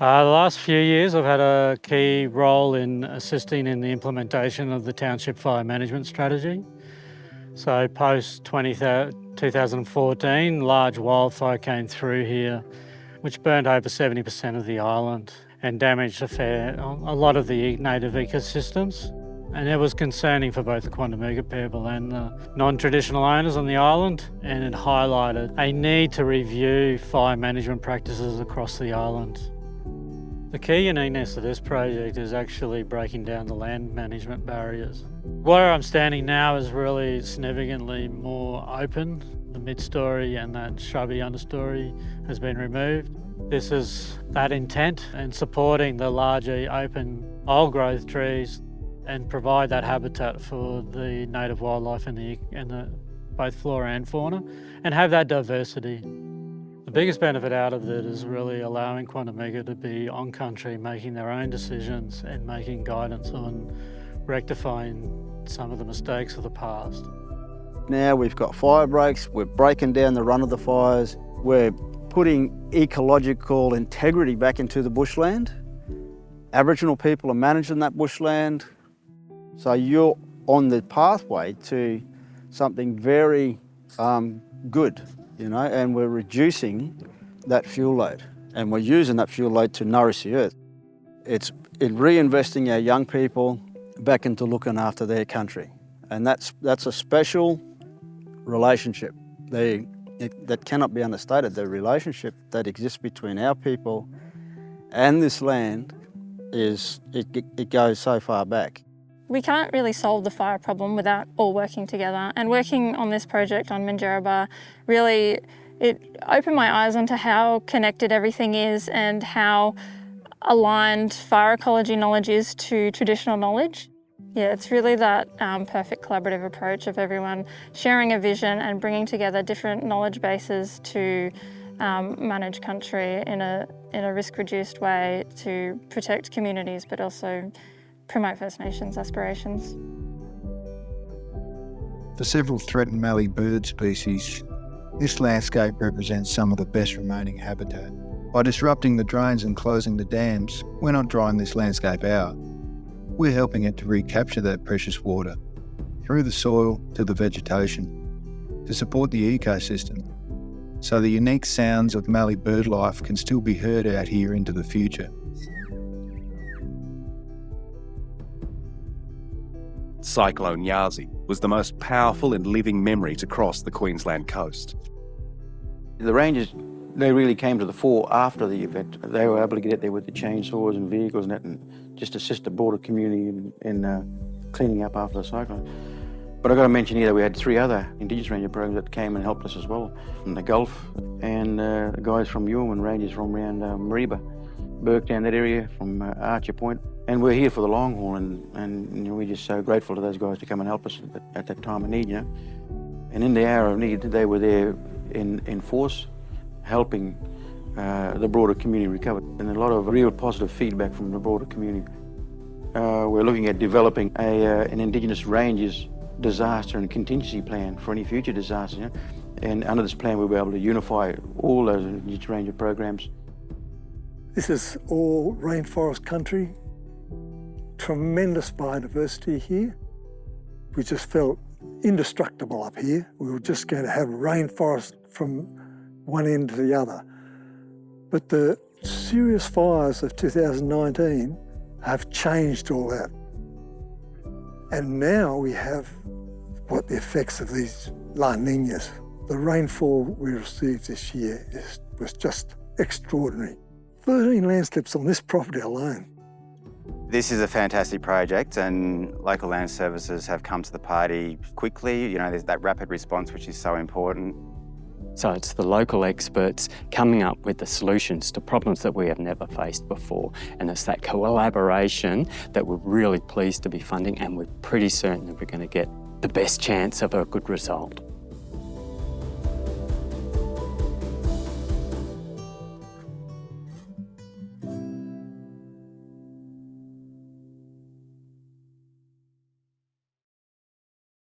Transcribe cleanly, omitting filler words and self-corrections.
The last few years I've had a key role in assisting in the implementation of the Township Fire Management Strategy. So post 2014, large wildfire came through here, which burned over 70% of the island and damaged a lot of the native ecosystems. And it was concerning for both the Quandamooga people and the non-traditional owners on the island, and it highlighted a need to review fire management practices across the island. The key uniqueness of this project is actually breaking down the land management barriers. Where I'm standing now is really significantly more open. The mid-story and that shrubby understory has been removed. This is that intent in supporting the larger open old growth trees and provide that habitat for the native wildlife and both flora and fauna, and have that diversity. The biggest benefit out of it is really allowing Quandamooga to be on country, making their own decisions and making guidance on rectifying some of the mistakes of the past. Now we've got fire breaks, we're breaking down the run of the fires, we're putting ecological integrity back into the bushland. Aboriginal people are managing that bushland. So you're on the pathway to something very good, and we're reducing that fuel load, and we're using that fuel load to nourish the earth. It's in reinvesting our young people back into looking after their country, and that's a special relationship. That cannot be understated. The relationship that exists between our people and this land it goes so far back. We can't really solve the fire problem without all working together, and working on this project on Minjerribah really, it opened my eyes onto how connected everything is and how aligned fire ecology knowledge is to traditional knowledge. Yeah, it's really that perfect collaborative approach of everyone sharing a vision and bringing together different knowledge bases to manage country in a risk-reduced way to protect communities, but also promote First Nations aspirations. For several threatened mallee bird species, this landscape represents some of the best remaining habitat. By disrupting the drains and closing the dams, we're not drying this landscape out. We're helping it to recapture that precious water through the soil to the vegetation to support the ecosystem, so the unique sounds of mallee bird life can still be heard out here into the future. Cyclone Yasi was the most powerful and living memory to cross the Queensland coast. The rangers, they really came to the fore after the event. They were able to get out there with the chainsaws and vehicles and that, and just assist the broader community in cleaning up after the cyclone. But I've got to mention here that we had 3 other Indigenous Ranger programs that came and helped us as well, from the Gulf, and the guys from Yuum and rangers from around Mariba, Burketown, that area, from Archer Point. And we're here for the long haul, and we're just so grateful to those guys to come and help us at that time of need, And in the hour of need, they were there in force, helping the broader community recover. And a lot of real positive feedback from the broader community. We're looking at developing an Indigenous Rangers disaster and contingency plan for any future disasters, And under this plan, we'll be able to unify all those Indigenous Ranger programs. This is all rainforest country. Tremendous biodiversity here. We just felt indestructible up here. We were just going to have rainforest from one end to the other. But the serious fires of 2019 have changed all that. And now we have what the effects of these La Niñas. The rainfall we received this year was just extraordinary. 13 landslips on this property alone. This is a fantastic project, and local land services have come to the party quickly. There's that rapid response which is so important. So it's the local experts coming up with the solutions to problems that we have never faced before. And it's that collaboration that we're really pleased to be funding, and we're pretty certain that we're going to get the best chance of a good result.